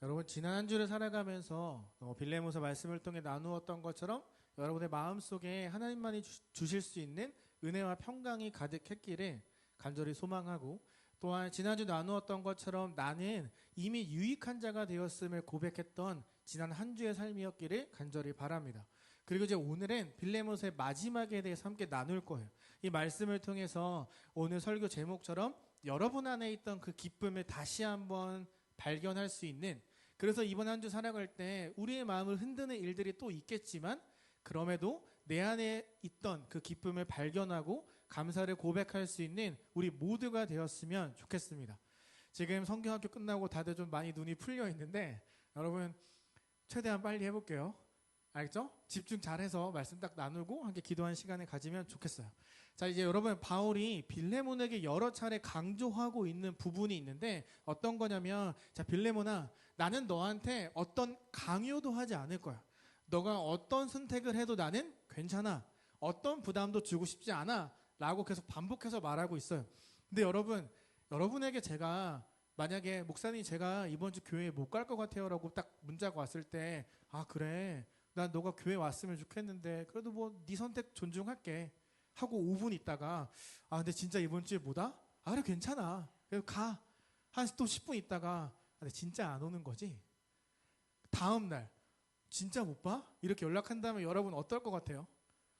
여러분 지난 한 주를 살아가면서 빌레모서 말씀을 통해 나누었던 것처럼 여러분의 마음속에 하나님만이 주실 수 있는 은혜와 평강이 가득했기를 간절히 소망하고, 또한 지난주 나누었던 것처럼 나는 이미 유익한 자가 되었음을 고백했던 지난 한 주의 삶이었기를 간절히 바랍니다. 그리고 이제 오늘은 빌레모서의 마지막에 대해서 함께 나눌 거예요. 이 말씀을 통해서 오늘 설교 제목처럼 여러분 안에 있던 그 기쁨을 다시 한번 발견할 수 있는, 그래서 이번 한 주 살아갈 때 우리의 마음을 흔드는 일들이 또 있겠지만 그럼에도 내 안에 있던 그 기쁨을 발견하고 감사를 고백할 수 있는 우리 모두가 되었으면 좋겠습니다. 지금 성경학교 끝나고 다들 좀 많이 눈이 풀려 있는데 여러분 최대한 빨리 해볼게요. 알겠죠? 집중 잘해서 말씀 딱 나누고 함께 기도하는 시간을 가지면 좋겠어요. 자, 이제 여러분 바울이 빌레몬에게 여러 차례 강조하고 있는 부분이 있는데 어떤 거냐면, 자 빌레몬아, 나는 너한테 어떤 강요도 하지 않을 거야. 너가 어떤 선택을 해도 나는 괜찮아. 어떤 부담도 주고 싶지 않아 라고 계속 반복해서 말하고 있어요. 근데 여러분에게 제가 만약에 목사님 제가 이번 주 교회에 못 갈 것 같아요 라고 딱 문자가 왔을 때, 아 그래 난 너가 교회 왔으면 좋겠는데 그래도 뭐 네 선택 존중할게 하고 5분 있다가, 아 근데 진짜 이번 주에 뭐다? 아 그래 괜찮아 그래도 가. 한 또 10분 있다가, 아, 근데 진짜 안 오는 거지? 다음날 진짜 못 봐? 이렇게 연락한다면 여러분 어떨 것 같아요?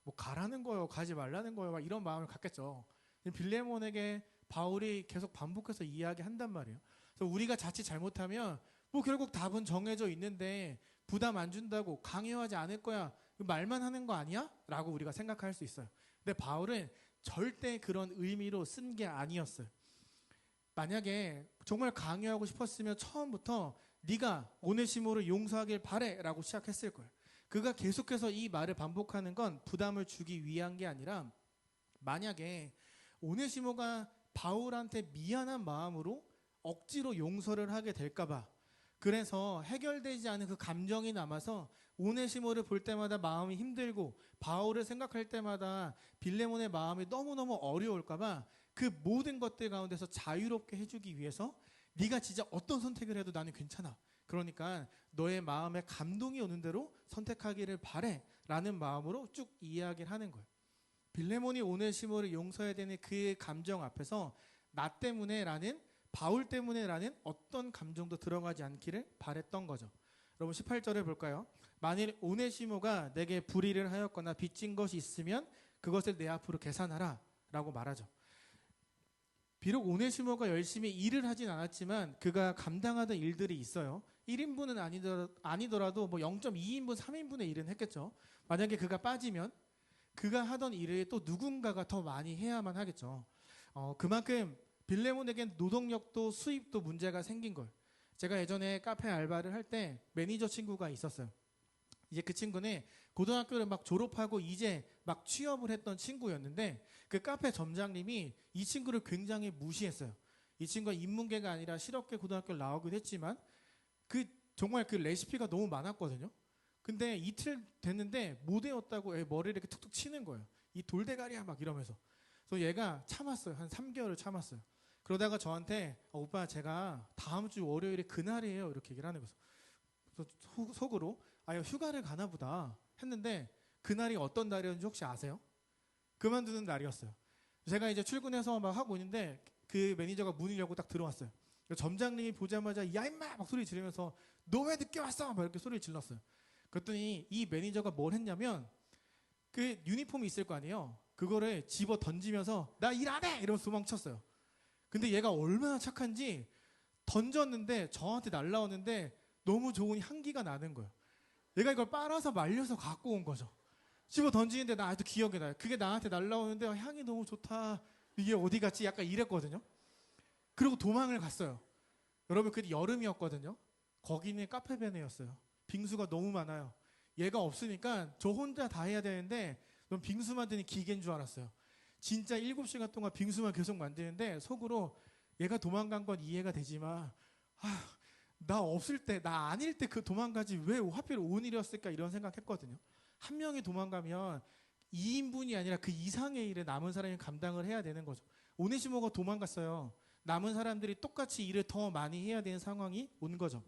뭐 가라는 거요 가지 말라는 거요 막 이런 마음을 갖겠죠. 빌레몬에게 바울이 계속 반복해서 이야기한단 말이에요. 그래서 우리가 자칫 잘못하면 뭐 결국 답은 정해져 있는데 부담 안 준다고 강요하지 않을 거야 말만 하는 거 아니야? 라고 우리가 생각할 수 있어요. 근데 바울은 절대 그런 의미로 쓴 게 아니었어요. 만약에 정말 강요하고 싶었으면 처음부터 네가 오네시모를 용서하길 바래 라고 시작했을 거예요. 그가 계속해서 이 말을 반복하는 건 부담을 주기 위한 게 아니라, 만약에 오네시모가 바울한테 미안한 마음으로 억지로 용서를 하게 될까봐, 그래서 해결되지 않은 그 감정이 남아서 오네시모를 볼 때마다 마음이 힘들고 바울을 생각할 때마다 빌레몬의 마음이 너무너무 어려울까봐 그 모든 것들 가운데서 자유롭게 해주기 위해서 네가 진짜 어떤 선택을 해도 나는 괜찮아. 그러니까 너의 마음에 감동이 오는 대로 선택하기를 바래 라는 마음으로 쭉 이야기를 하는 거예요. 빌레몬이 오네시모를 용서해야 되는 그 감정 앞에서 나 때문에 라는, 바울 때문에 라는 어떤 감정도 들어가지 않기를 바랬던 거죠. 여러분 18절에 볼까요? 만일 오네시모가 내게 불의를 하였거나 빚진 것이 있으면 그것을 내 앞으로 계산하라 라고 말하죠. 비록 오네시모가 열심히 일을 하진 않았지만 그가 감당하던 일들이 있어요. 1인분은 아니더라도 뭐 0.2인분, 3인분의 일은 했겠죠. 만약에 그가 빠지면 그가 하던 일을 또 누군가가 더 많이 해야만 하겠죠. 그만큼 빌레몬에겐 노동력도 수입도 문제가 생긴 거예요. 제가 예전에 카페 알바를 할 때 매니저 친구가 있었어요. 이제 그 친구는 고등학교를 막 졸업하고 이제 막 취업을 했던 친구였는데 그 카페 점장님이 이 친구를 굉장히 무시했어요. 이 친구가 인문계가 아니라 실업계 고등학교를 나오기도 했지만 정말 그 레시피가 너무 많았거든요. 근데 이틀 됐는데 못 외웠다고 머리를 이렇게 툭툭 치는 거예요. 이 돌대가리야 막 이러면서. 그래서 얘가 참았어요. 한 3개월을 참았어요. 그러다가 저한테 오빠 제가 다음 주 월요일에 그날이에요 이렇게 얘기를 하는 거죠. 그래서 속으로 휴가를 가나 보다 했는데 그날이 어떤 날이었는지 혹시 아세요? 그만두는 날이었어요. 제가 이제 출근해서 막 하고 있는데 그 매니저가 문을 열고 딱 들어왔어요. 점장님이 보자마자 야 임마 막 소리 지르면서 너 왜 늦게 왔어? 막 이렇게 소리를 질렀어요. 그랬더니 이 매니저가 뭘 했냐면 그 유니폼이 있을 거 아니에요. 그거를 집어 던지면서 나 일 안 해! 이러면서 도망쳤어요. 근데 얘가 얼마나 착한지 던졌는데 저한테 날라오는데 너무 좋은 향기가 나는 거예요. 얘가 이걸 빨아서 말려서 갖고 온 거죠. 집어 던지는데 나 아직도 기억이 나요. 그게 나한테 날라오는데 향이 너무 좋다. 이게 어디 갔지? 약간 이랬거든요. 그리고 도망을 갔어요. 여러분 그때 여름이었거든요. 거기는 카페베네였어요. 빙수가 너무 많아요. 얘가 없으니까 저 혼자 다 해야 되는데 넌 빙수 만드는 기계인 줄 알았어요. 진짜 7시간 동안 빙수만 계속 만드는데 속으로 얘가 도망간 건 이해가 되지만 나 없을 때, 나 아닐 때 그 도망가지 왜 하필 오늘이었을까 이런 생각했거든요. 한 명이 도망가면 2인분이 아니라 그 이상의 일을 남은 사람이 감당을 해야 되는 거죠. 오네시모가 도망갔어요. 남은 사람들이 똑같이 일을 더 많이 해야 되는 상황이 온 거죠.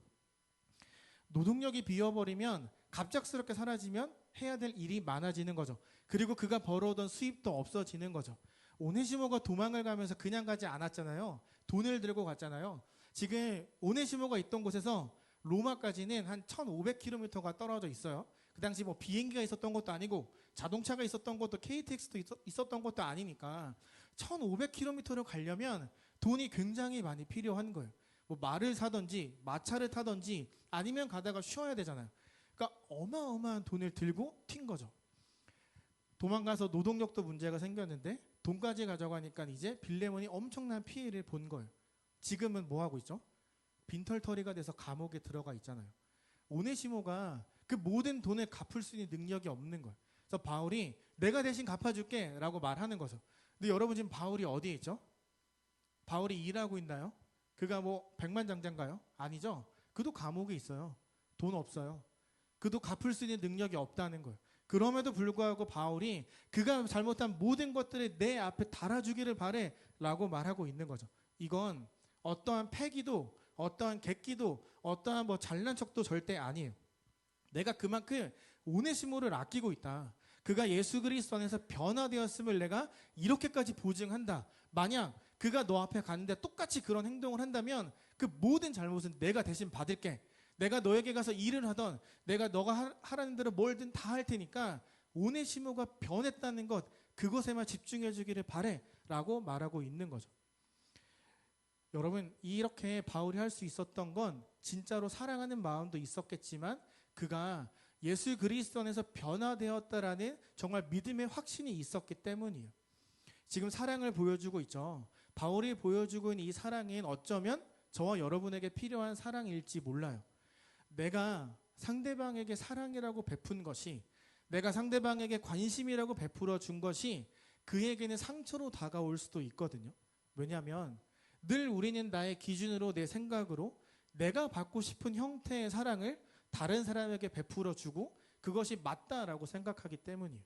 노동력이 비어버리면 갑작스럽게 사라지면 해야 될 일이 많아지는 거죠. 그리고 그가 벌어오던 수입도 없어지는 거죠. 오네시모가 도망을 가면서 그냥 가지 않았잖아요. 돈을 들고 갔잖아요. 지금 오네시모가 있던 곳에서 로마까지는 한 1500km가 떨어져 있어요. 그 당시 뭐 비행기가 있었던 것도 아니고 자동차가 있었던 것도 KTX도 있었던 것도 아니니까 1500km를 가려면 돈이 굉장히 많이 필요한 거예요. 뭐 말을 사든지 마차를 타든지 아니면 가다가 쉬어야 되잖아요. 그러니까 어마어마한 돈을 들고 튄 거죠. 도망가서 노동력도 문제가 생겼는데 돈까지 가져가니까 이제 빌레몬이 엄청난 피해를 본 거예요. 지금은 뭐 하고 있죠? 빈털터리가 돼서 감옥에 들어가 있잖아요. 오네시모가 그 모든 돈을 갚을 수 있는 능력이 없는 거예요. 그래서 바울이 내가 대신 갚아줄게 라고 말하는 거죠. 근데 여러분 지금 바울이 어디에 있죠? 바울이 일하고 있나요? 그가 뭐 백만장자인가요? 아니죠. 그도 감옥에 있어요. 돈 없어요. 그도 갚을 수 있는 능력이 없다는 거예요. 그럼에도 불구하고 바울이 그가 잘못한 모든 것들을 내 앞에 달아주기를 바래 라고 말하고 있는 거죠. 이건 어떠한 패기도 어떠한 객기도 어떠한 뭐 잘난 척도 절대 아니에요. 내가 그만큼 오네시모를 아끼고 있다. 그가 예수 그리스도 안에서 변화되었음을 내가 이렇게까지 보증한다. 만약 그가 너 앞에 갔는데 똑같이 그런 행동을 한다면 그 모든 잘못은 내가 대신 받을게. 내가 너에게 가서 일을 하던 내가 너가 하라는 대로 뭐든 다 할 테니까 오네시모가 변했다는 것 그것에만 집중해 주기를 바래 라고 말하고 있는 거죠. 여러분 이렇게 바울이 할 수 있었던 건 진짜로 사랑하는 마음도 있었겠지만 그가 예수 그리스도 안에서 변화되었다라는 정말 믿음의 확신이 있었기 때문이에요. 지금 사랑을 보여주고 있죠. 바울이 보여주고 있는 이 사랑은 어쩌면 저와 여러분에게 필요한 사랑일지 몰라요. 내가 상대방에게 사랑이라고 베푼 것이 내가 상대방에게 관심이라고 베풀어 준 것이 그에게는 상처로 다가올 수도 있거든요. 왜냐하면 늘 우리는 나의 기준으로 내 생각으로 내가 받고 싶은 형태의 사랑을 다른 사람에게 베풀어 주고 그것이 맞다라고 생각하기 때문이에요.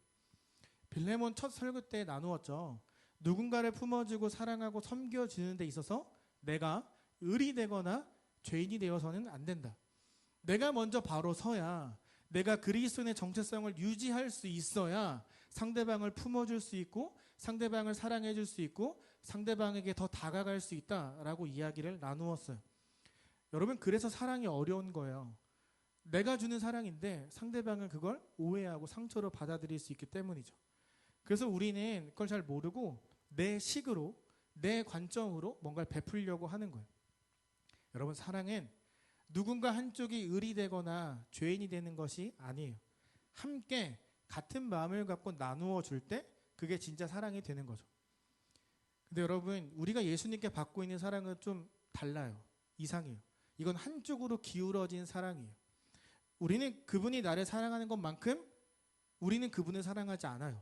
빌레몬 첫 설교 때 나누었죠. 누군가를 품어주고 사랑하고 섬겨주는 데 있어서 내가 을이 되거나 죄인이 되어서는 안 된다. 내가 먼저 바로 서야 내가 그리스도의 정체성을 유지할 수 있어야 상대방을 품어줄 수 있고 상대방을 사랑해줄 수 있고 상대방에게 더 다가갈 수 있다라고 이야기를 나누었어요. 여러분 그래서 사랑이 어려운 거예요. 내가 주는 사랑인데 상대방은 그걸 오해하고 상처로 받아들일 수 있기 때문이죠. 그래서 우리는 그걸 잘 모르고 내 식으로 내 관점으로 뭔가를 베풀려고 하는 거예요. 여러분 사랑은 누군가 한쪽이 을이 되거나 죄인이 되는 것이 아니에요. 함께 같은 마음을 갖고 나누어 줄 때 그게 진짜 사랑이 되는 거죠. 근데 여러분 우리가 예수님께 받고 있는 사랑은 좀 달라요. 이상해요. 이건 한쪽으로 기울어진 사랑이에요. 우리는 그분이 나를 사랑하는 것만큼 우리는 그분을 사랑하지 않아요.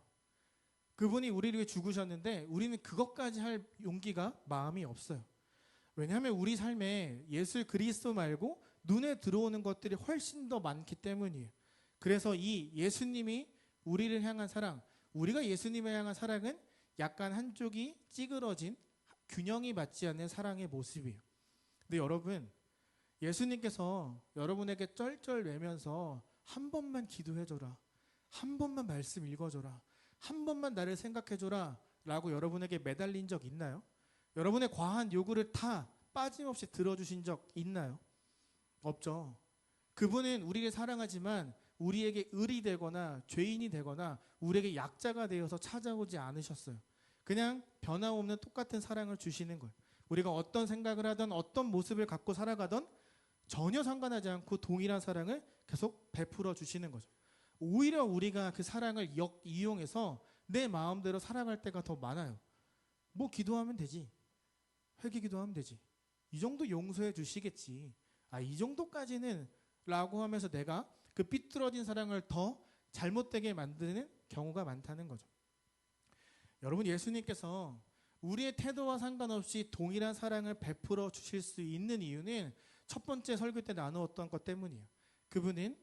그분이 우리를 위해 죽으셨는데 우리는 그것까지 할 용기가 마음이 없어요. 왜냐하면 우리 삶에 예수 그리스도 말고 눈에 들어오는 것들이 훨씬 더 많기 때문이에요. 그래서 이 예수님이 우리를 향한 사랑, 우리가 예수님을 향한 사랑은 약간 한쪽이 찌그러진 균형이 맞지 않는 사랑의 모습이에요. 근데 여러분 예수님께서 여러분에게 쩔쩔 매면서 한 번만 기도해줘라, 한 번만 말씀 읽어줘라, 한 번만 나를 생각해줘라 라고 여러분에게 매달린 적 있나요? 여러분의 과한 요구를 다 빠짐없이 들어주신 적 있나요? 없죠. 그분은 우리를 사랑하지만 우리에게 을이 되거나 죄인이 되거나 우리에게 약자가 되어서 찾아오지 않으셨어요. 그냥 변함없는 똑같은 사랑을 주시는 거예요. 우리가 어떤 생각을 하든 어떤 모습을 갖고 살아가든 전혀 상관하지 않고 동일한 사랑을 계속 베풀어 주시는 거죠. 오히려 우리가 그 사랑을 이용해서 내 마음대로 살아갈 때가 더 많아요. 뭐 기도하면 되지. 회개 기도하면 되지. 이 정도 용서해 주시겠지. 이 정도까지는 라고 하면서 내가 그 삐뚤어진 사랑을 더 잘못되게 만드는 경우가 많다는 거죠. 여러분 예수님께서 우리의 태도와 상관없이 동일한 사랑을 베풀어 주실 수 있는 이유는 첫 번째 설교 때 나누었던 것 때문이에요. 그분은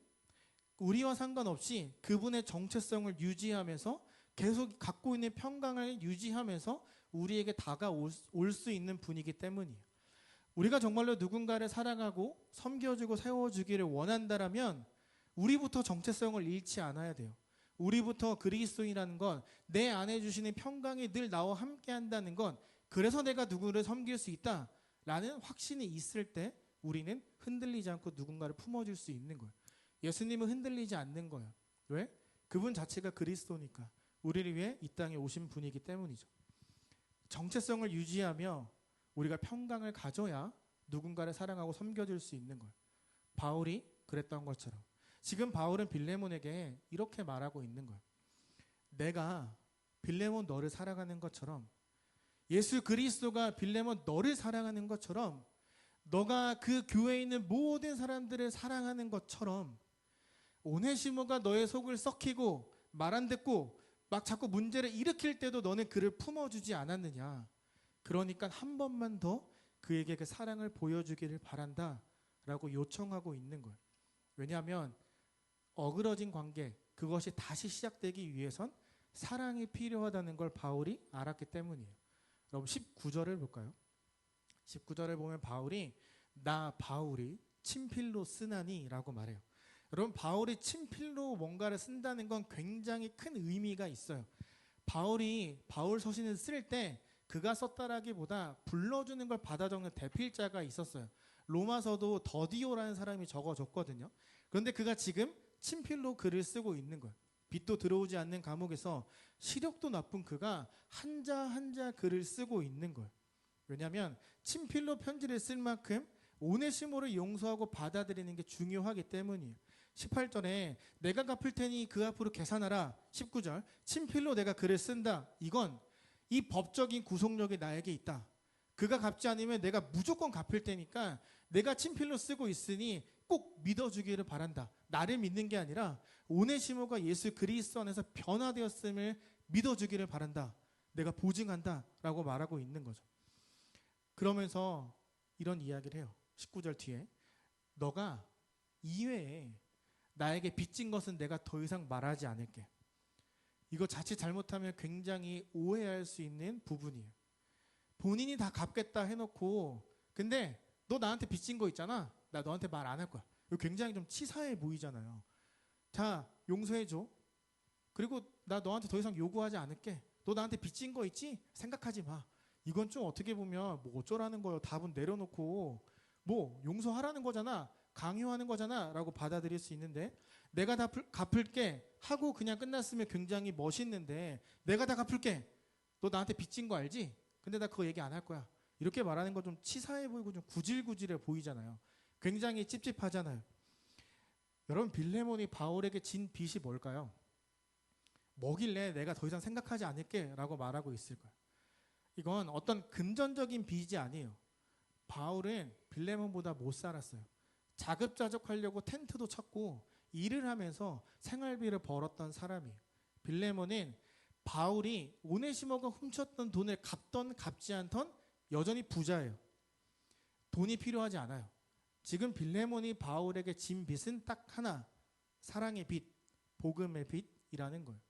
우리와 상관없이 그분의 정체성을 유지하면서 계속 갖고 있는 평강을 유지하면서 우리에게 다가올 수 있는 분이기 때문이에요. 우리가 정말로 누군가를 사랑하고 섬겨주고 세워주기를 원한다라면 우리부터 정체성을 잃지 않아야 돼요. 우리부터 그리스도인이라는 건 내 안에 주시는 평강이 늘 나와 함께 한다는 건 그래서 내가 누구를 섬길 수 있다라는 확신이 있을 때 우리는 흔들리지 않고 누군가를 품어줄 수 있는 거예요. 예수님은 흔들리지 않는 거예요. 왜? 그분 자체가 그리스도니까. 우리를 위해 이 땅에 오신 분이기 때문이죠. 정체성을 유지하며 우리가 평강을 가져야 누군가를 사랑하고 섬겨줄 수 있는 거예요. 바울이 그랬던 것처럼 지금 바울은 빌레몬에게 이렇게 말하고 있는 거예요. 내가 빌레몬 너를 사랑하는 것처럼 예수 그리스도가 빌레몬 너를 사랑하는 것처럼 너가 그 교회에 있는 모든 사람들을 사랑하는 것처럼 오네시모가 너의 속을 썩히고 말 안 듣고 막 자꾸 문제를 일으킬 때도 너는 그를 품어주지 않았느냐. 그러니까 한 번만 더 그에게 그 사랑을 보여주기를 바란다 라고 요청하고 있는 거예요. 왜냐하면 어그러진 관계, 그것이 다시 시작되기 위해선 사랑이 필요하다는 걸 바울이 알았기 때문이에요. 여러분 19절을 볼까요? 19절을 보면 바울이 나 바울이 친필로 쓰나니 라고 말해요. 여러분 바울이 친필로 뭔가를 쓴다는 건 굉장히 큰 의미가 있어요. 바울이 바울 서신을 쓸 때 그가 썼다라기보다 불러주는 걸 받아 적는 대필자가 있었어요. 로마서도 더디오라는 사람이 적어줬거든요. 그런데 그가 지금 친필로 글을 쓰고 있는 거예요. 빛도 들어오지 않는 감옥에서 시력도 나쁜 그가 한자 한자 글을 쓰고 있는 거예요. 왜냐하면 친필로 편지를 쓸 만큼 오네시모를 용서하고 받아들이는 게 중요하기 때문이에요. 18절에 내가 갚을 테니 그 앞으로 계산하라. 19절 친필로 내가 글을 쓴다. 이건 이 법적인 구속력이 나에게 있다. 그가 갚지 않으면 내가 무조건 갚을 테니까 내가 친필로 쓰고 있으니 꼭 믿어주기를 바란다. 나를 믿는 게 아니라 오네시모가 예수 그리스도 안에서 변화되었음을 믿어주기를 바란다. 내가 보증한다 라고 말하고 있는 거죠. 그러면서 이런 이야기를 해요. 19절 뒤에 너가 이외에 나에게 빚진 것은 내가 더 이상 말하지 않을게. 이거 자칫 잘못하면 굉장히 오해할 수 있는 부분이에요. 본인이 다 갚겠다 해놓고 근데 너 나한테 빚진 거 있잖아. 나 너한테 말 안 할 거야. 이거 굉장히 좀 치사해 보이잖아요. 자, 용서해줘. 그리고 나 너한테 더 이상 요구하지 않을게. 너 나한테 빚진 거 있지? 생각하지 마. 이건 좀 어떻게 보면 뭐 어쩌라는 거예요. 답은 내려놓고 뭐 용서하라는 거잖아. 강요하는 거잖아 라고 받아들일 수 있는데 내가 다 갚을게 하고 그냥 끝났으면 굉장히 멋있는데 내가 다 갚을게. 너 나한테 빚진 거 알지? 근데 나 그거 얘기 안 할 거야. 이렇게 말하는 거 좀 치사해 보이고 좀 구질구질해 보이잖아요. 굉장히 찝찝하잖아요. 여러분 빌레몬이 바울에게 진 빚이 뭘까요? 뭐길래 내가 더 이상 생각하지 않을게 라고 말하고 있을 거야. 이건 어떤 금전적인 빚이 아니에요. 바울은 빌레몬보다 못 살았어요. 자급자족하려고 텐트도 쳤고 일을 하면서 생활비를 벌었던 사람이에요. 빌레몬은 바울이 오네시모가 훔쳤던 돈을 갚던 갚지 않던 여전히 부자예요. 돈이 필요하지 않아요. 지금 빌레몬이 바울에게 진 빚은 딱 하나, 사랑의 빚, 복음의 빚이라는 거예요.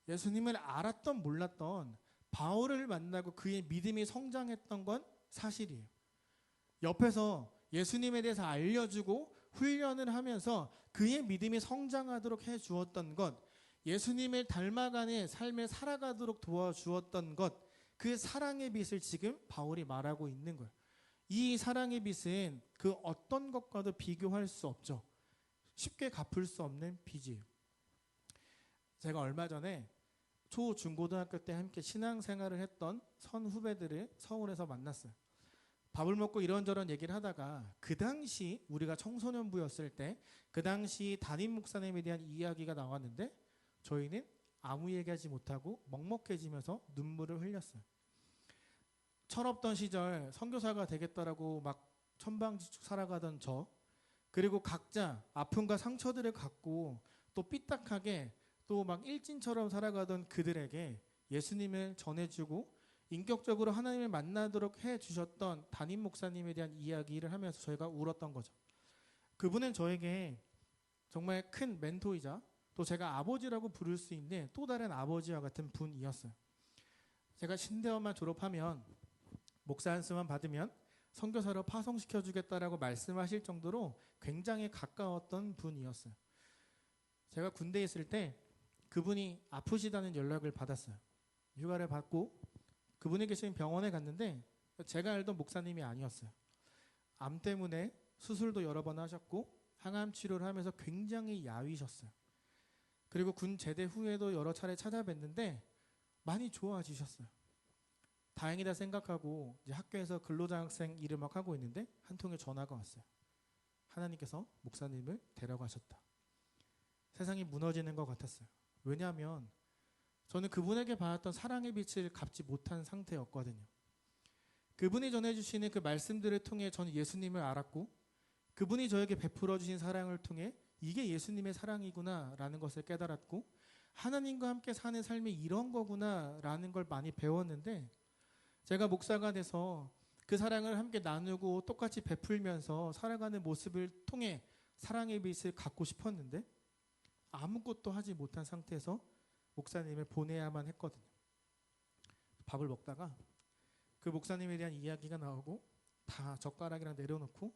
예수님을 알았던 몰랐던 바울을 만나고 그의 믿음이 성장했던 건 사실이에요. 옆에서 예수님에 대해서 알려주고 훈련을 하면서 그의 믿음이 성장하도록 해주었던 것, 예수님을 닮아가는 삶을 살아가도록 도와주었던 것, 그 사랑의 빚을 지금 바울이 말하고 있는 거예요. 이 사랑의 빚은 그 어떤 것과도 비교할 수 없죠. 쉽게 갚을 수 없는 빚이에요. 제가 얼마 전에 초, 중, 고등학교 때 함께 신앙생활을 했던 선후배들을 서울에서 만났어요. 밥을 먹고 이런저런 얘기를 하다가 그 당시 우리가 청소년부였을 때 그 당시 담임 목사님에 대한 이야기가 나왔는데 저희는 아무 얘기하지 못하고 먹먹해지면서 눈물을 흘렸어요. 철없던 시절 선교사가 되겠다라고 막 천방지축 살아가던 저, 그리고 각자 아픔과 상처들을 갖고 또 삐딱하게 또 막 일진처럼 살아가던 그들에게 예수님을 전해주고 인격적으로 하나님을 만나도록 해주셨던 담임 목사님에 대한 이야기를 하면서 저희가 울었던 거죠. 그분은 저에게 정말 큰 멘토이자 또 제가 아버지라고 부를 수 있는 또 다른 아버지와 같은 분이었어요. 제가 신대원만 졸업하면 목사 안수만 받으면 선교사로 파송시켜주겠다라고 말씀하실 정도로 굉장히 가까웠던 분이었어요. 제가 군대에 있을 때 그분이 아프시다는 연락을 받았어요. 휴가를 받고 그분이 계신 병원에 갔는데 제가 알던 목사님이 아니었어요. 암 때문에 수술도 여러 번 하셨고 항암 치료를 하면서 굉장히 야위셨어요. 그리고 군 제대 후에도 여러 차례 찾아뵀는데 많이 좋아지셨어요. 다행이다 생각하고 이제 학교에서 근로장학생 일을 막 하고 있는데 한 통의 전화가 왔어요. 하나님께서 목사님을 데려가셨다. 세상이 무너지는 것 같았어요. 왜냐하면 저는 그분에게 받았던 사랑의 빛을 갚지 못한 상태였거든요. 그분이 전해주시는 그 말씀들을 통해 저는 예수님을 알았고 그분이 저에게 베풀어 주신 사랑을 통해 이게 예수님의 사랑이구나 라는 것을 깨달았고 하나님과 함께 사는 삶이 이런 거구나 라는 걸 많이 배웠는데 제가 목사가 돼서 그 사랑을 함께 나누고 똑같이 베풀면서 살아가는 모습을 통해 사랑의 빛을 갖고 싶었는데 아무것도 하지 못한 상태에서 목사님을 보내야만 했거든요. 밥을 먹다가 그 목사님에 대한 이야기가 나오고 다 젓가락이랑 내려놓고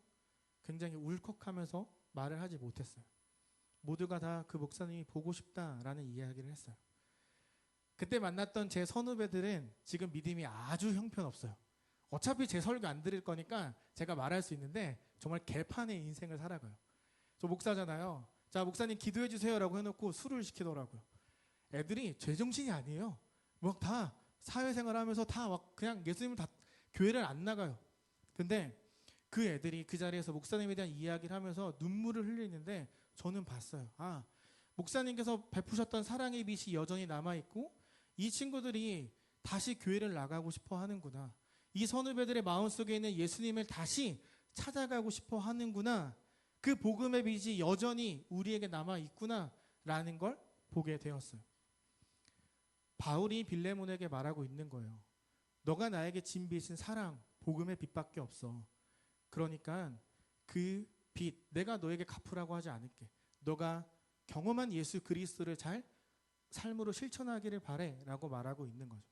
굉장히 울컥하면서 말을 하지 못했어요. 모두가 다 그 목사님이 보고 싶다라는 이야기를 했어요. 그때 만났던 제 선후배들은 지금 믿음이 아주 형편없어요. 어차피 제 설교 안 들을 거니까 제가 말할 수 있는데 정말 개판의 인생을 살아가요. 저 목사잖아요. 자, 목사님 기도해 주세요라고 해놓고 술을 시키더라고요. 애들이 제정신이 아니에요. 막 다 사회생활 하면서 다 막 그냥 예수님 다 교회를 안 나가요. 근데 그 애들이 그 자리에서 목사님에 대한 이야기를 하면서 눈물을 흘리는데 저는 봤어요. 아, 목사님께서 베푸셨던 사랑의 빛이 여전히 남아있고 이 친구들이 다시 교회를 나가고 싶어 하는구나. 이 선후배들의 마음속에 있는 예수님을 다시 찾아가고 싶어 하는구나. 그 복음의 빛이 여전히 우리에게 남아있구나 라는 걸 보게 되었어요. 바울이 빌레몬에게 말하고 있는 거예요. 너가 나에게 진 빛은 사랑, 복음의 빛밖에 없어. 그러니까 그 빛, 내가 너에게 갚으라고 하지 않을게. 너가 경험한 예수 그리스도를 잘 삶으로 실천하기를 바래 라고 말하고 있는 거죠.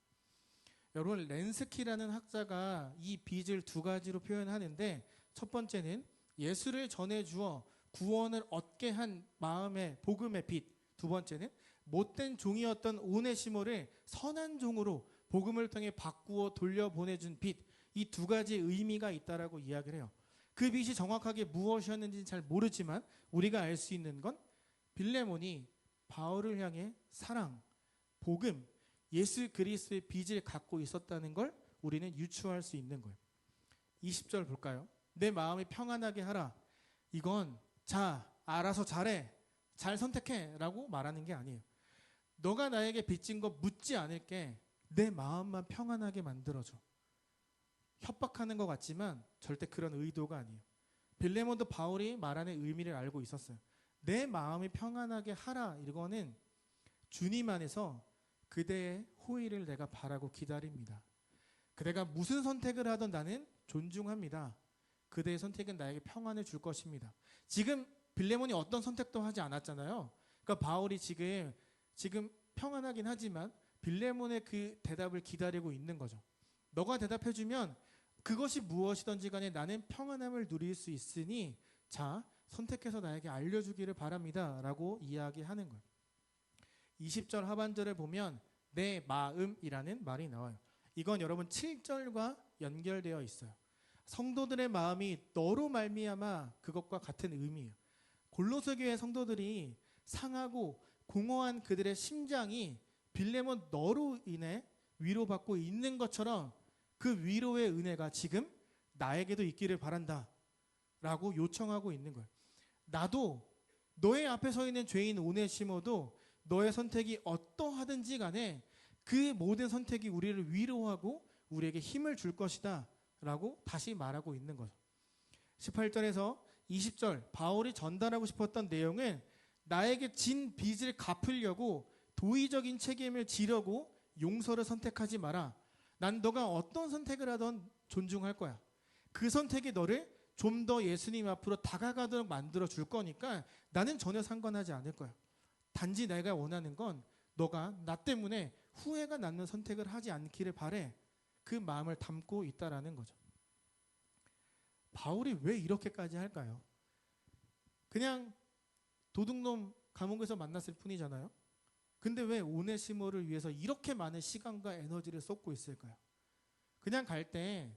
여러분, 렌스키라는 학자가 이 빛을 두 가지로 표현하는데 첫 번째는 예수를 전해주어 구원을 얻게 한 마음의 복음의 빛. 두 번째는 못된 종이었던 오네시모를 선한 종으로 복음을 통해 바꾸어 돌려보내준 빛. 이 두 가지 의미가 있다라고 이야기를 해요. 그 빛이 정확하게 무엇이었는지는 잘 모르지만 우리가 알 수 있는 건 빌레몬이 바울을 향해 사랑, 복음, 예수 그리스도의 빛을 갖고 있었다는 걸 우리는 유추할 수 있는 거예요. 20절 볼까요? 내 마음이 평안하게 하라. 이건 자, 알아서 잘해. 잘 선택해 라고 말하는 게 아니에요. 너가 나에게 빚진 거 묻지 않을게. 내 마음만 평안하게 만들어줘. 협박하는 것 같지만 절대 그런 의도가 아니에요. 빌레몬도 바울이 말하는 의미를 알고 있었어요. 내 마음이 평안하게 하라. 이거는 주님 안에서 그대의 호의를 내가 바라고 기다립니다. 그대가 무슨 선택을 하든 나는 존중합니다. 그대의 선택은 나에게 평안을 줄 것입니다. 지금 빌레몬이 어떤 선택도 하지 않았잖아요. 그러니까 바울이 지금 평안하긴 하지만 빌레몬의 그 대답을 기다리고 있는 거죠. 너가 대답해주면 그것이 무엇이든지 간에 나는 평안함을 누릴 수 있으니 자, 선택해서 나에게 알려주기를 바랍니다 라고 이야기하는 거예요. 20절 하반절에 보면 내 마음이라는 말이 나와요. 이건 여러분 7절과 연결되어 있어요. 성도들의 마음이 너로 말미암아 그것과 같은 의미예요. 골로새 교회 성도들이 상하고 공허한 그들의 심장이 빌레몬 너로 인해 위로받고 있는 것처럼 그 위로의 은혜가 지금 나에게도 있기를 바란다 라고 요청하고 있는 거예요. 나도 너의 앞에 서 있는 죄인 오네시모도 너의 선택이 어떠하든지 간에 그 모든 선택이 우리를 위로하고 우리에게 힘을 줄 것이다 라고 다시 말하고 있는 거죠. 18절에서 20절 바울이 전달하고 싶었던 내용은 나에게 진 빚을 갚으려고 도의적인 책임을 지려고 용서를 선택하지 마라. 난 너가 어떤 선택을 하든 존중할 거야. 그 선택이 너를 좀 더 예수님 앞으로 다가가도록 만들어 줄 거니까 나는 전혀 상관하지 않을 거야. 단지 내가 원하는 건 너가 나 때문에 후회가 남는 선택을 하지 않기를 바래. 그 마음을 담고 있다라는 거죠. 바울이 왜 이렇게까지 할까요? 그냥 도둑놈 감옥에서 만났을 뿐이잖아요. 근데 왜 오네시모를 위해서 이렇게 많은 시간과 에너지를 쏟고 있을까요? 그냥 갈 때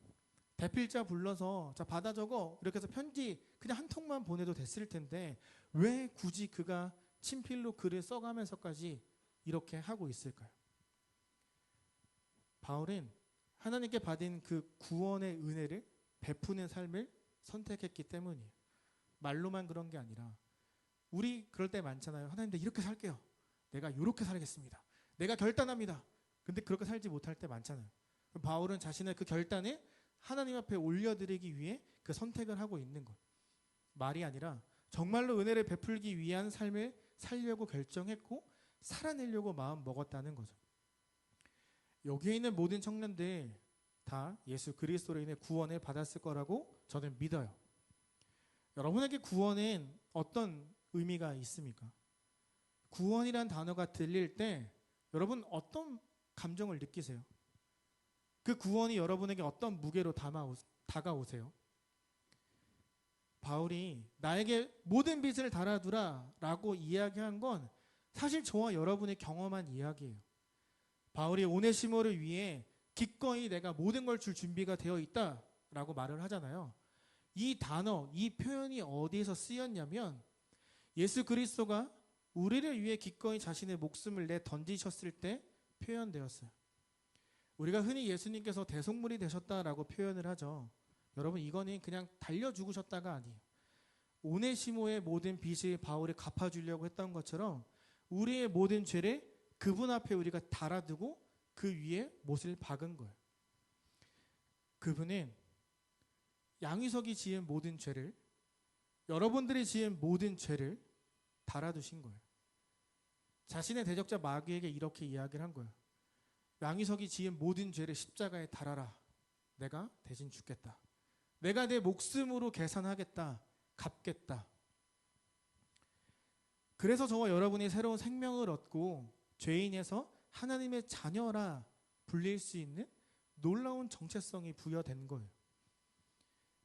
대필자 불러서 자 받아 적어 이렇게 해서 편지 그냥 한 통만 보내도 됐을 텐데 왜 굳이 그가 친필로 글을 써가면서까지 이렇게 하고 있을까요? 바울은 하나님께 받은 그 구원의 은혜를 베푸는 삶을 선택했기 때문이에요. 말로만 그런 게 아니라 우리 그럴 때 많잖아요. 하나님 나 이렇게 살게요. 내가 이렇게 살겠습니다. 내가 결단합니다. 근데 그렇게 살지 못할 때 많잖아요. 바울은 자신의 그 결단을 하나님 앞에 올려드리기 위해 그 선택을 하고 있는 것. 말이 아니라 정말로 은혜를 베풀기 위한 삶을 살려고 결정했고 살아내려고 마음 먹었다는 거죠. 여기에 있는 모든 청년들 다 예수 그리스도로 인해 구원을 받았을 거라고 저는 믿어요. 여러분에게 구원은 어떤 의미가 있습니까? 구원이란 단어가 들릴 때 여러분 어떤 감정을 느끼세요? 그 구원이 여러분에게 어떤 무게로 다가오세요? 바울이 나에게 모든 빚을 달아두라 라고 이야기한 건 사실 저와 여러분이 경험한 이야기예요. 바울이 오네시모를 위해 기꺼이 내가 모든 걸 줄 준비가 되어 있다 라고 말을 하잖아요. 이 단어, 이 표현이 어디에서 쓰였냐면 예수 그리스도가 우리를 위해 기꺼이 자신의 목숨을 내 던지셨을 때 표현되었어요. 우리가 흔히 예수님께서 대속물이 되셨다라고 표현을 하죠. 여러분 이거는 그냥 달려 죽으셨다가 아니에요. 오네시모의 모든 빚을 바울이 갚아주려고 했던 것처럼 우리의 모든 죄를 그분 앞에 우리가 달아두고 그 위에 못을 박은 거예요. 그분은 양위석이 지은 모든 죄를 여러분들이 지은 모든 죄를 달아두신 거예요. 자신의 대적자 마귀에게 이렇게 이야기를 한 거예요. 양위석이 지은 모든 죄를 십자가에 달아라. 내가 대신 죽겠다. 내가 내 목숨으로 계산하겠다. 갚겠다. 그래서 저와 여러분이 새로운 생명을 얻고 죄인에서 하나님의 자녀라 불릴 수 있는 놀라운 정체성이 부여된 거예요.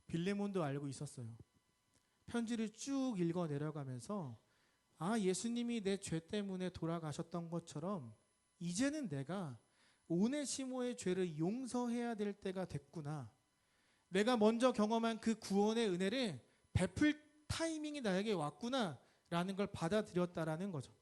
빌레몬도 알고 있었어요. 편지를 쭉 읽어 내려가면서 예수님이 내 죄 때문에 돌아가셨던 것처럼 이제는 내가 오네시모의 죄를 용서해야 될 때가 됐구나. 내가 먼저 경험한 그 구원의 은혜를 베풀 타이밍이 나에게 왔구나 라는 걸 받아들였다라는 거죠.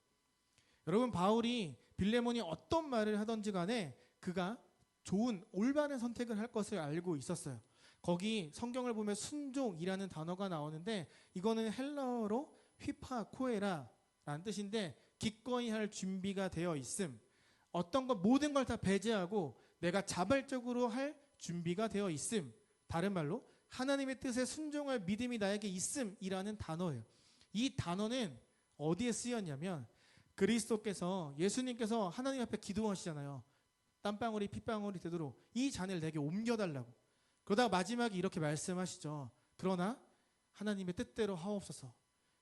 여러분 바울이 빌레몬이 어떤 말을 하던지 간에 그가 좋은 올바른 선택을 할 것을 알고 있었어요. 거기 성경을 보면 순종이라는 단어가 나오는데 이거는 헬라어로 휘파코에라 라는 뜻인데 기꺼이 할 준비가 되어 있음. 어떤 것 모든 걸 다 배제하고 내가 자발적으로 할 준비가 되어 있음. 다른 말로 하나님의 뜻에 순종할 믿음이 나에게 있음이라는 단어예요. 이 단어는 어디에 쓰였냐면 그리스도께서 예수님께서 하나님 앞에 기도하시잖아요. 땀방울이 핏방울이 되도록 이 잔을 내게 옮겨달라고. 그러다가 마지막에 이렇게 말씀하시죠. 그러나 하나님의 뜻대로 하옵소서.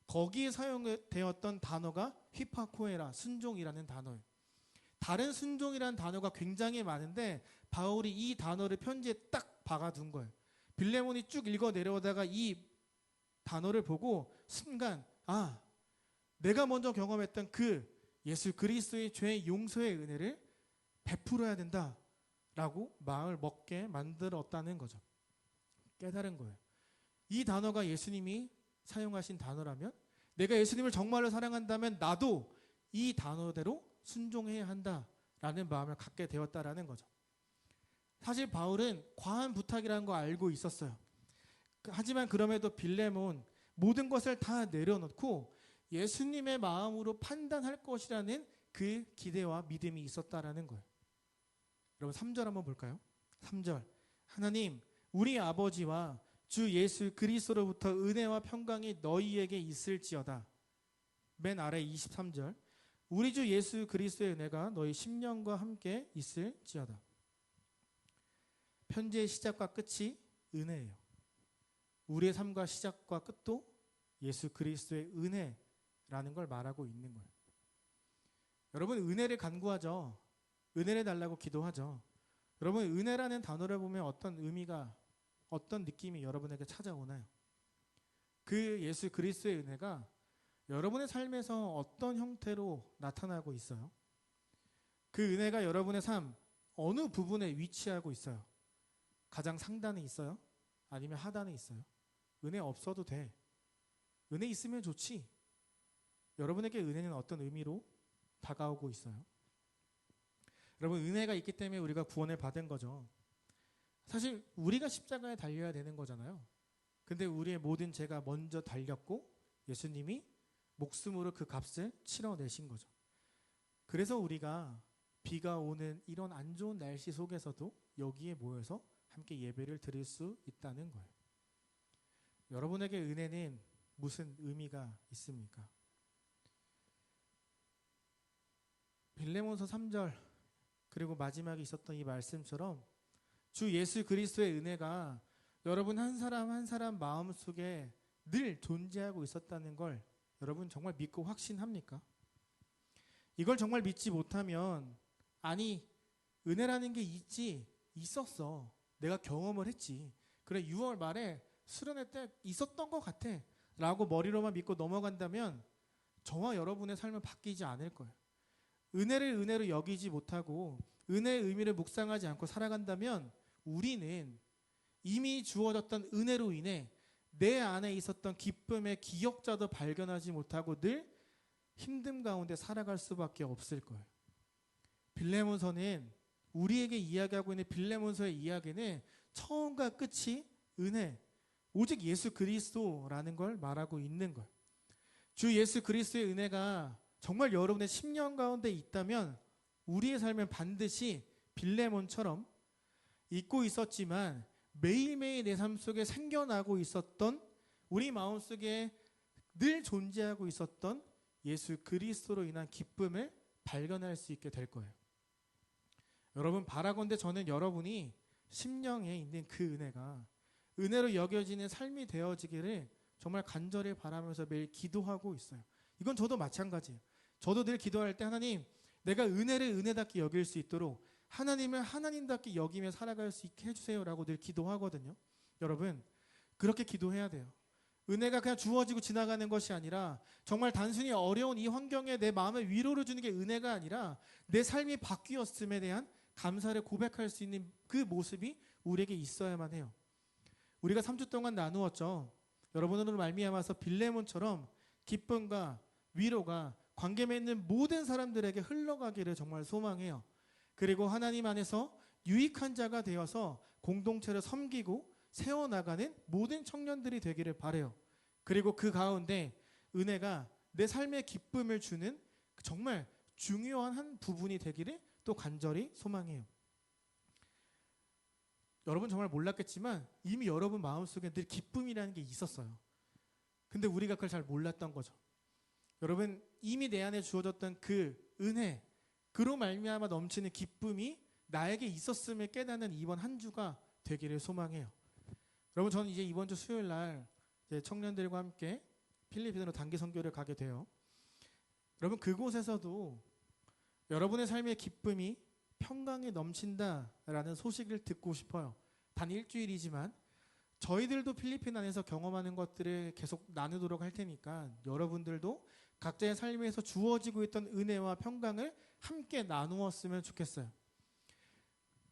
거기에 사용되었던 단어가 휘파코에라 순종이라는 단어예요. 다른 순종이라는 단어가 굉장히 많은데 바울이 이 단어를 편지에 딱 박아둔 거예요. 빌레몬이 쭉 읽어 내려오다가 이 단어를 보고 순간 내가 먼저 경험했던 그 예수 그리스도의 죄 용서의 은혜를 베풀어야 된다라고 마음을 먹게 만들었다는 거죠. 깨달은 거예요. 이 단어가 예수님이 사용하신 단어라면 내가 예수님을 정말로 사랑한다면 나도 이 단어대로 순종해야 한다라는 마음을 갖게 되었다라는 거죠. 사실 바울은 과한 부탁이라는 거 알고 있었어요. 하지만 그럼에도 빌레몬 모든 것을 다 내려놓고 예수님의 마음으로 판단할 것이라는 그 기대와 믿음이 있었다라는 거예요. 여러분 3절 한번 볼까요? 3절 하나님 우리 아버지와 주 예수 그리스도로부터 은혜와 평강이 너희에게 있을지어다. 맨 아래 23절 우리 주 예수 그리스도의 은혜가 너희 심령과 함께 있을지어다. 편지의 시작과 끝이 은혜예요. 우리의 삶과 시작과 끝도 예수 그리스도의 은혜라는 걸 말하고 있는 거예요. 여러분 은혜를 간구하죠. 은혜를 달라고 기도하죠. 여러분 은혜라는 단어를 보면 어떤 의미가 어떤 느낌이 여러분에게 찾아오나요? 그 예수 그리스도의 은혜가 여러분의 삶에서 어떤 형태로 나타나고 있어요? 그 은혜가 여러분의 삶 어느 부분에 위치하고 있어요? 가장 상단에 있어요? 아니면 하단에 있어요? 은혜 없어도 돼. 은혜 있으면 좋지. 여러분에게 은혜는 어떤 의미로 다가오고 있어요? 여러분, 은혜가 있기 때문에 우리가 구원을 받은 거죠. 사실 우리가 십자가에 달려야 되는 거잖아요. 근데 우리의 모든 죄가 먼저 달렸고 예수님이 목숨으로 그 값을 치러내신 거죠. 그래서 우리가 비가 오는 이런 안 좋은 날씨 속에서도 여기에 모여서 함께 예배를 드릴 수 있다는 거예요. 여러분에게 은혜는 무슨 의미가 있습니까? 빌레몬서 3절 그리고 마지막에 있었던 이 말씀처럼 주 예수 그리스도의 은혜가 여러분 한 사람 한 사람 마음속에 늘 존재하고 있었다는 걸 여러분 정말 믿고 확신합니까? 이걸 정말 믿지 못하면 아니 은혜라는 게 있었어. 내가 경험을 했지. 그래 6월 말에 수련회 때 있었던 것 같아 라고 머리로만 믿고 넘어간다면 저와 여러분의 삶은 바뀌지 않을 거예요. 은혜를 은혜로 여기지 못하고 은혜의 의미를 묵상하지 않고 살아간다면 우리는 이미 주어졌던 은혜로 인해 내 안에 있었던 기쁨의 기억자도 발견하지 못하고 늘 힘듦 가운데 살아갈 수밖에 없을 거예요. 빌레몬서는 우리에게 이야기하고 있는 빌레몬서의 이야기는 처음과 끝이 은혜, 오직 예수 그리스도라는 걸 말하고 있는 거예요. 주 예수 그리스도의 은혜가 정말 여러분의 10년 가운데 있다면 우리의 삶은 반드시 빌레몬처럼 잊고 있었지만 매일매일 내 삶 속에 생겨나고 있었던 우리 마음속에 늘 존재하고 있었던 예수 그리스도로 인한 기쁨을 발견할 수 있게 될 거예요. 여러분 바라건대 저는 여러분이 심령에 있는 그 은혜가 은혜로 여겨지는 삶이 되어지기를 정말 간절히 바라면서 매일 기도하고 있어요. 이건 저도 마찬가지예요. 저도 늘 기도할 때 하나님 내가 은혜를 은혜답게 여길 수 있도록 하나님을 하나님답게 여기며 살아갈 수 있게 해주세요라고 늘 기도하거든요. 여러분 그렇게 기도해야 돼요. 은혜가 그냥 주어지고 지나가는 것이 아니라 정말 단순히 어려운 이 환경에 내 마음에 위로를 주는 게 은혜가 아니라 내 삶이 바뀌었음에 대한 감사를 고백할 수 있는 그 모습이 우리에게 있어야만 해요. 우리가 3주 동안 나누었죠. 여러분으로 말미암아서 빌레몬처럼 기쁨과 위로가 관계 맺는 모든 사람들에게 흘러가기를 정말 소망해요. 그리고 하나님 안에서 유익한 자가 되어서 공동체를 섬기고 세워나가는 모든 청년들이 되기를 바라요. 그리고 그 가운데 은혜가 내 삶의 기쁨을 주는 정말 중요한 한 부분이 되기를 또 간절히 소망해요. 여러분 정말 몰랐겠지만 이미 여러분 마음속에 늘 기쁨이라는 게 있었어요. 근데 우리가 그걸 잘 몰랐던 거죠. 여러분 이미 내 안에 주어졌던 그 은혜 그로 말미암아 넘치는 기쁨이 나에게 있었음을 깨닫는 이번 한 주가 되기를 소망해요. 여러분 저는 이제 이번 주 수요일 날 청년들과 함께 필리핀으로 단기 선교를 가게 돼요. 여러분 그곳에서도 여러분의 삶의 기쁨이 평강에 넘친다라는 소식을 듣고 싶어요. 단 일주일이지만 저희들도 필리핀 안에서 경험하는 것들을 계속 나누도록 할 테니까 여러분들도 각자의 삶에서 주어지고 있던 은혜와 평강을 함께 나누었으면 좋겠어요.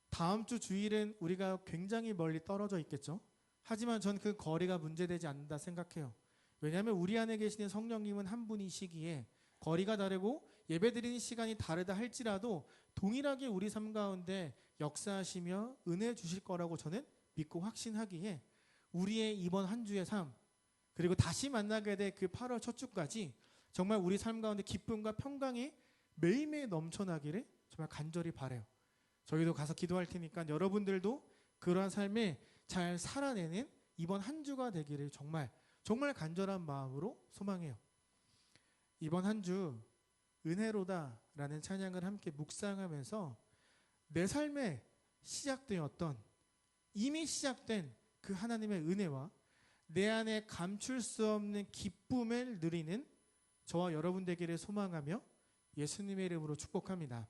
다음 주 주일은 우리가 굉장히 멀리 떨어져 있겠죠. 하지만 전 그 거리가 문제되지 않는다 생각해요. 왜냐하면 우리 안에 계시는 성령님은 한 분이시기에 거리가 다르고 예배드리는 시간이 다르다 할지라도 동일하게 우리 삶 가운데 역사하시며 은혜 주실 거라고 저는 믿고 확신하기에 우리의 이번 한 주의 삶 그리고 다시 만나게 될 그 8월 첫 주까지 정말 우리 삶 가운데 기쁨과 평강이 매일매일 넘쳐나기를 정말 간절히 바라요. 저희도 가서 기도할 테니까 여러분들도 그러한 삶을 잘 살아내는 이번 한 주가 되기를 정말 간절한 마음으로 소망해요. 이번 한 주 은혜로다라는 찬양을 함께 묵상하면서 내 삶에 시작되었던 이미 시작된 그 하나님의 은혜와 내 안에 감출 수 없는 기쁨을 누리는 저와 여러분 되기를 소망하며 예수님의 이름으로 축복합니다.